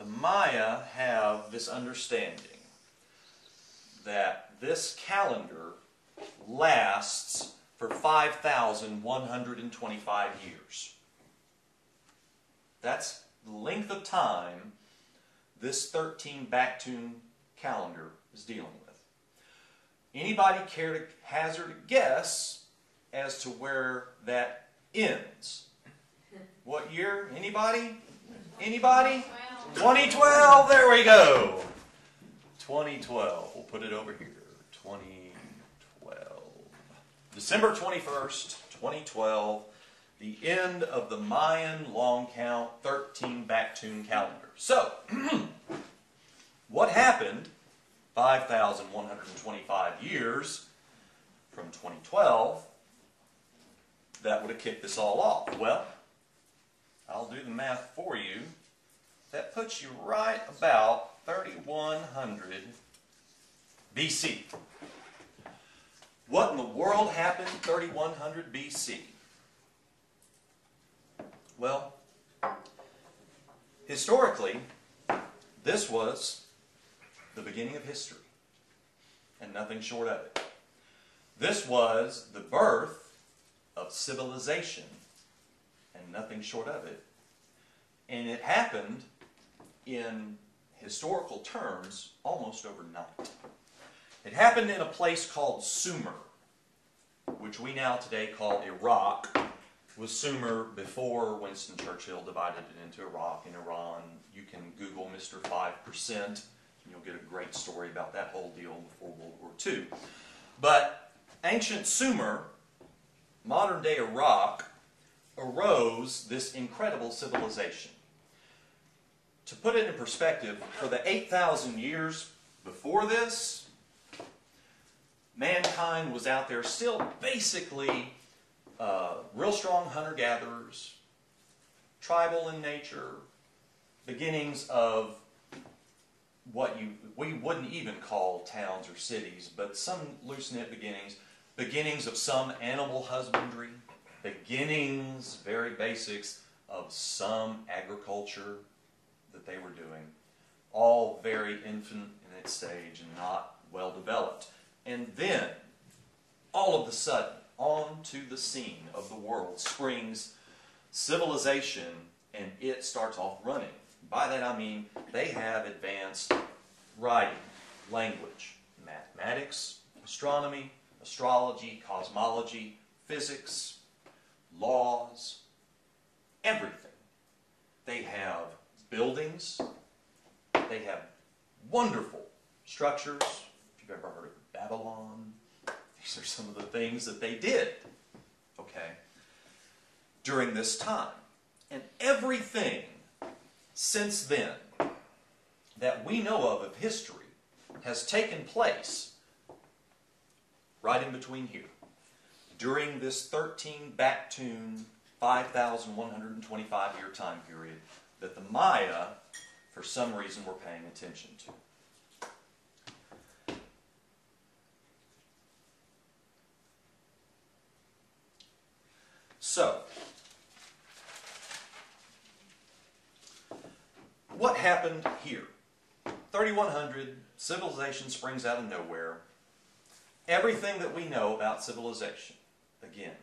Maya have this understanding that this calendar lasts for 5,125 years. That's the length of time this 13 back-tune calendar is dealing with. Anybody care to hazard a guess as to where that ends? What year? Anybody? Anybody? 2012. There we go. 2012. We'll put it over here. 2012. December 21st, 2012. The end of the Mayan long count 13 back-tune calendar. So, what happened 5,125 years from 2012 that would have kicked this all off? Well, I'll do the math for you. That puts you right about 3,100 BC. What in the world happened 3,100 BC? Well, historically, this was the beginning of history, and nothing short of it. This was the birth of civilization, and nothing short of it. And it happened in historical terms almost overnight. It happened in a place called Sumer, which we now today call Iraq. It was Sumer before Winston Churchill divided it into Iraq and Iran. You can Google Mr. 5%, and you'll get a great story about that whole deal before World War II. But ancient Sumer, modern-day Iraq, arose this incredible civilization. To put it in perspective, for the 8,000 years before this, mankind was out there still basically real strong hunter-gatherers, tribal in nature, beginnings of what we wouldn't even call towns or cities, but some loose-knit beginnings of some animal husbandry, beginnings, very basics, of some agriculture that they were doing, all very infant in its stage and not well developed. And then, all of a sudden, onto the scene of the world springs civilization, and it starts off running. By that I mean they have advanced writing, language, mathematics, astronomy, astrology, cosmology, physics, laws, everything. They have buildings. They have wonderful structures. If you've ever heard of Babylon, these are some of the things that they did, okay, during this time. And everything since then that we know of history has taken place right in between here, during this 13 back-tune, 5,125 year time period that the Maya, for some reason, were paying attention to. So, what happened here? 3,100, civilization springs out of nowhere. Everything that we know about civilization, again,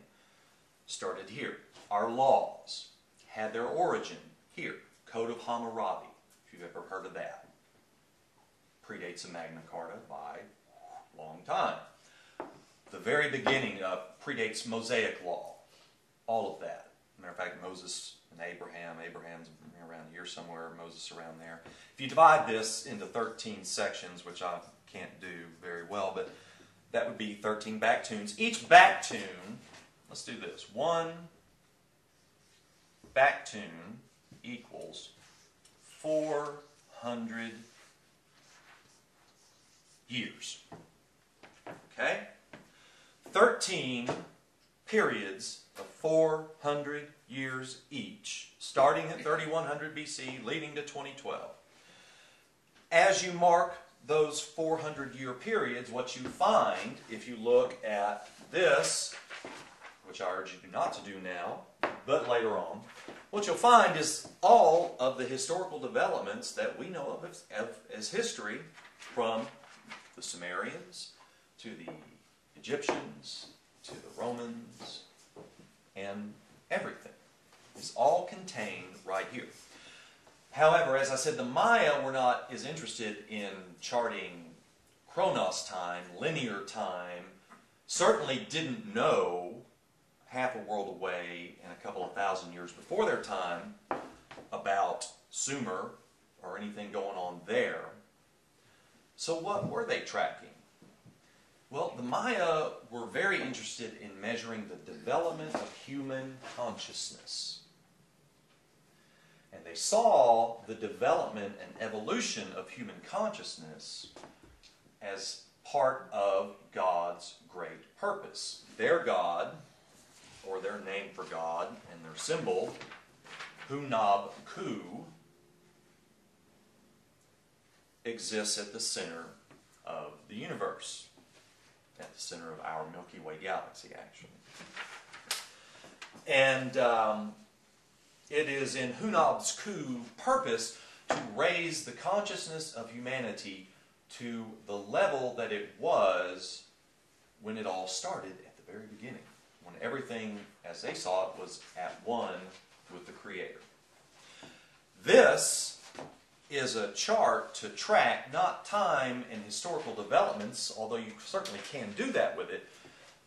started here. Our laws had their origin here. Code of Hammurabi, if you've ever heard of that. Predates the Magna Carta by a long time. The very beginning predates Mosaic law. All of that. Matter of fact, Moses and Abraham's around here somewhere, Moses around there. If you divide this into 13 sections, which I can't do very well, but that would be 13 back-tunes. Each back-tune, let's do this. One back-tune equals 400 years. Okay? 13 periods of 400 years each, starting at 3,100 BC, leading to 2012. As you mark those 400-year periods, what you find, if you look at this, which I urge you not to do now, but later on, what you'll find is all of the historical developments that we know of as history, from the Sumerians to the Egyptians to the Romans and everything, is all contained right here. However, as I said, the Maya were not as interested in charting Chronos time, linear time, certainly didn't know half a world away and a couple of thousand years before their time about Sumer or anything going on there. So what were they tracking? Well, the Maya were very interested in measuring the development of human consciousness. And they saw the development and evolution of human consciousness as part of God's great purpose. Their God, or their name for God, and their symbol, Hunab-Ku, exists at the center of the universe, at the center of our Milky Way galaxy, actually. And it is in Hunab's Ku purpose to raise the consciousness of humanity to the level that it was when it all started at the very beginning, when everything, as they saw it, was at one with the Creator. This is a chart to track not time and historical developments, although you certainly can do that with it,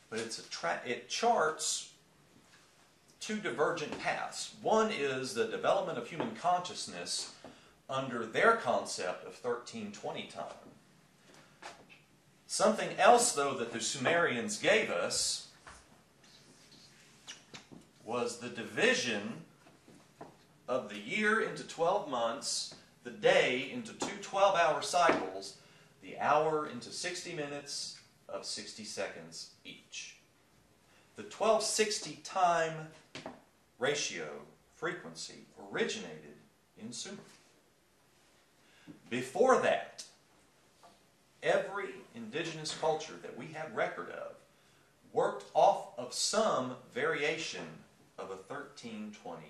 but it charts two divergent paths. One is the development of human consciousness under their concept of 1320 time. Something else, though, that the Sumerians gave us was the division of the year into 12 months, the day into two 12-hour cycles, the hour into 60 minutes of 60 seconds each. The 1260 time ratio frequency originated in Sumer. Before that, every indigenous culture that we have record of worked off of some variation of a 1320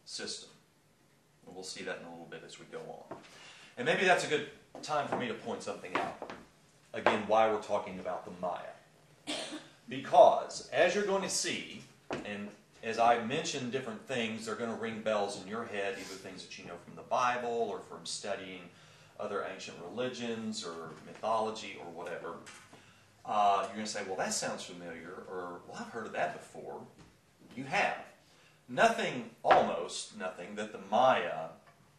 system. And we'll see that in a little bit as we go on. And maybe that's a good time for me to point something out. Again, why we're talking about the Maya. Because, as you're going to see, and as I mention different things, they're going to ring bells in your head, either things that you know from the Bible or from studying other ancient religions or mythology or whatever. You're going to say, well, that sounds familiar, or, well, I've heard of that before. You have. Nothing, almost nothing, that the Maya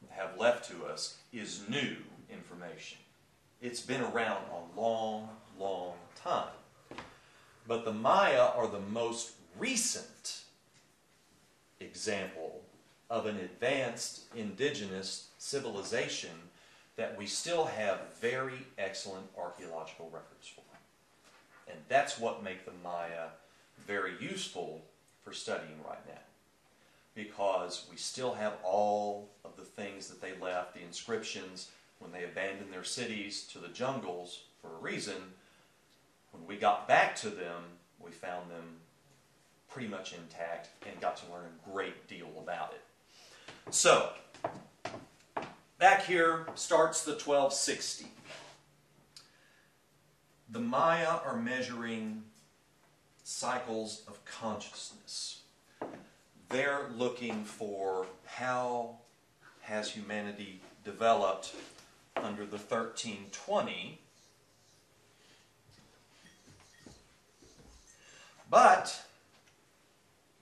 have left to us is new information. It's been around a long, long time. But the Maya are the most recent example of an advanced indigenous civilization that we still have very excellent archaeological records for. And that's what makes the Maya very useful for studying right now. Because we still have all of the things that they left, the inscriptions, when they abandoned their cities to the jungles for a reason. When we got back to them, we found them pretty much intact and got to learn a great deal about it. So, back here starts the 1260. The Maya are measuring cycles of consciousness. They're looking for how has humanity developed under the 1320. But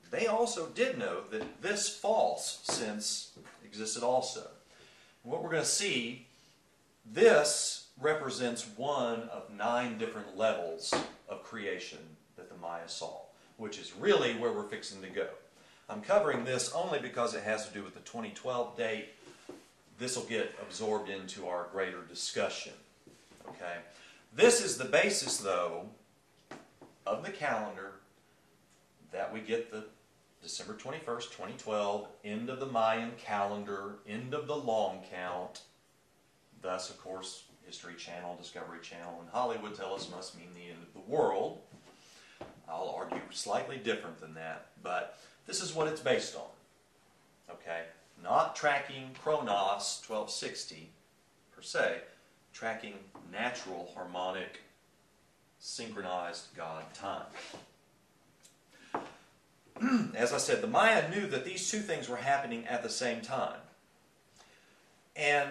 they also did know that this false sense existed also. What we're going to see, this represents one of 9 different levels of creation that the Maya saw, which is really where we're fixing to go. I'm covering this only because it has to do with the 2012 date. This will get absorbed into our greater discussion. Okay? This is the basis, though, of the calendar that we get the December 21st, 2012, end of the Mayan calendar, end of the long count. Thus, of course, History Channel, Discovery Channel, and Hollywood tell us must mean the end of the world. I'll argue slightly different than that, but this is what it's based on. Okay? Not tracking Chronos 1260 per se, tracking natural, harmonic, synchronized God time. As I said, the Maya knew that these two things were happening at the same time. And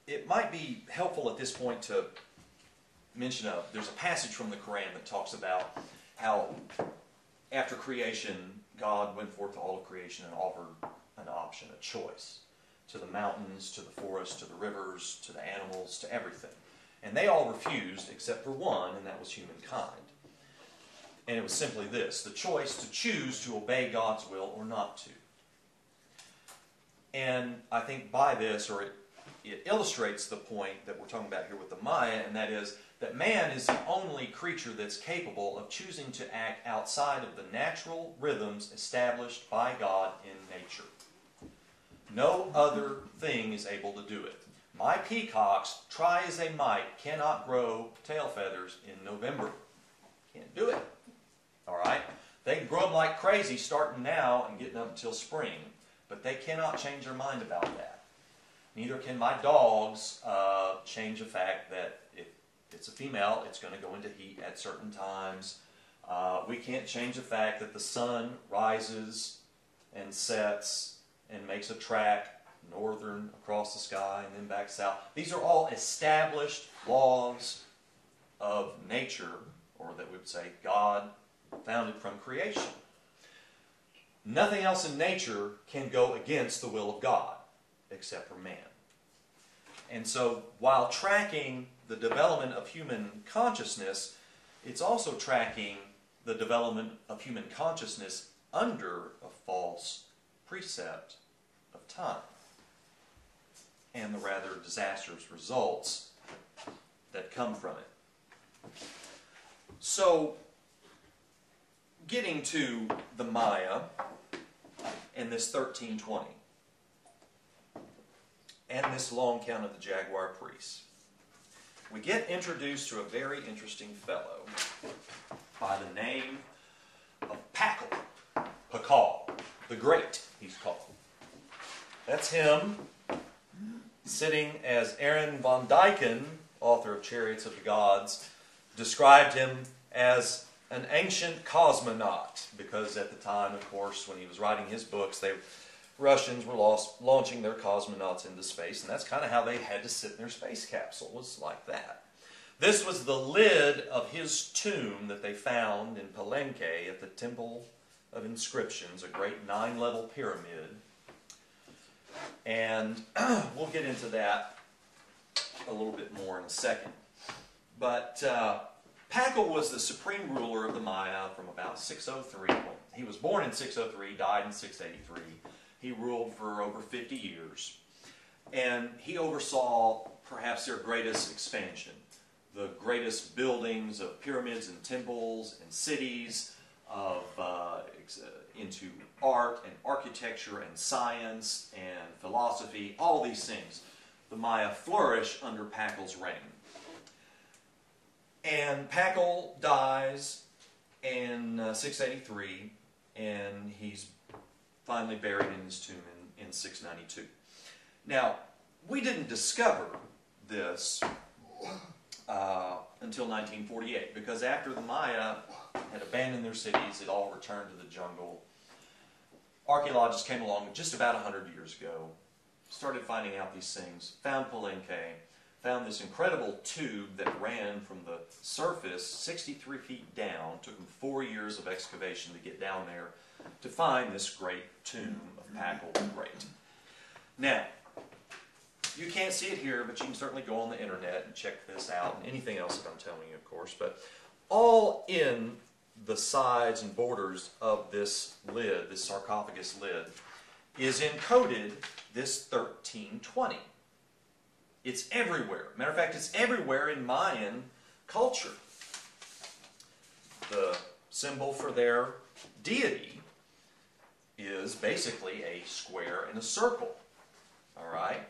it might be helpful at this point to mention there's a passage from the Quran that talks about how after creation, God went forth to all of creation and offered an option, a choice, to the mountains, to the forests, to the rivers, to the animals, to everything. And they all refused except for one, and that was humankind. And it was simply this, the choice to choose to obey God's will or not to. And I think by this, or it illustrates the point that we're talking about here with the Maya, and that is that man is the only creature that's capable of choosing to act outside of the natural rhythms established by God in nature. No other thing is able to do it. My peacocks, try as they might, cannot grow tail feathers in November. Can't do it. All right? They can grow them like crazy starting now and getting up until spring, but they cannot change their mind about that. Neither can my dogs change the fact that if it's a female, it's going to go into heat at certain times. We can't change the fact that the sun rises and sets and makes a track northern across the sky and then back south. These are all established laws of nature, or that we would say God founded from creation. Nothing else in nature can go against the will of God except for man. And so while tracking the development of human consciousness, it's also tracking the development of human consciousness under a false precept of time and the rather disastrous results that come from it. So, getting to the Maya and this 1320 and this long count of the jaguar priests, we get introduced to a very interesting fellow by the name of Pakal the Great, he's called. That's him sitting as Aaron von Duyken, author of Chariots of the Gods, described him as an ancient cosmonaut, because at the time, of course, when he was writing his books, Russians were launching their cosmonauts into space, and that's kind of how they had to sit in their space capsule, was like that. This was the lid of his tomb that they found in Palenque at the Temple of Inscriptions, a great 9-level pyramid. And we'll get into that a little bit more in a second. But Pakal was the supreme ruler of the Maya from about 603. He was born in 603, died in 683. He ruled for over 50 years. And he oversaw perhaps their greatest expansion, the greatest buildings of pyramids and temples and cities, into art and architecture and science and philosophy, all these things. The Maya flourish under Pakal's reign. And Pakal dies in 683, and he's finally buried in his tomb in 692. Now, we didn't discover this until 1948, because after the Maya had abandoned their cities, it all returned to the jungle. Archaeologists came along just about 100 years ago, started finding out these things, found Palenque, found this incredible tube that ran from the surface 63 feet down. Took them 4 years of excavation to get down there to find this great tomb of Pakal the Great. Now, you can't see it here, but you can certainly go on the internet and check this out, and anything else that I'm telling you, of course. But all in the sides and borders of this lid, this sarcophagus lid, is encoded this 1320. It's everywhere. Matter of fact, it's everywhere in Mayan culture. The symbol for their deity is basically a square and a circle. All right?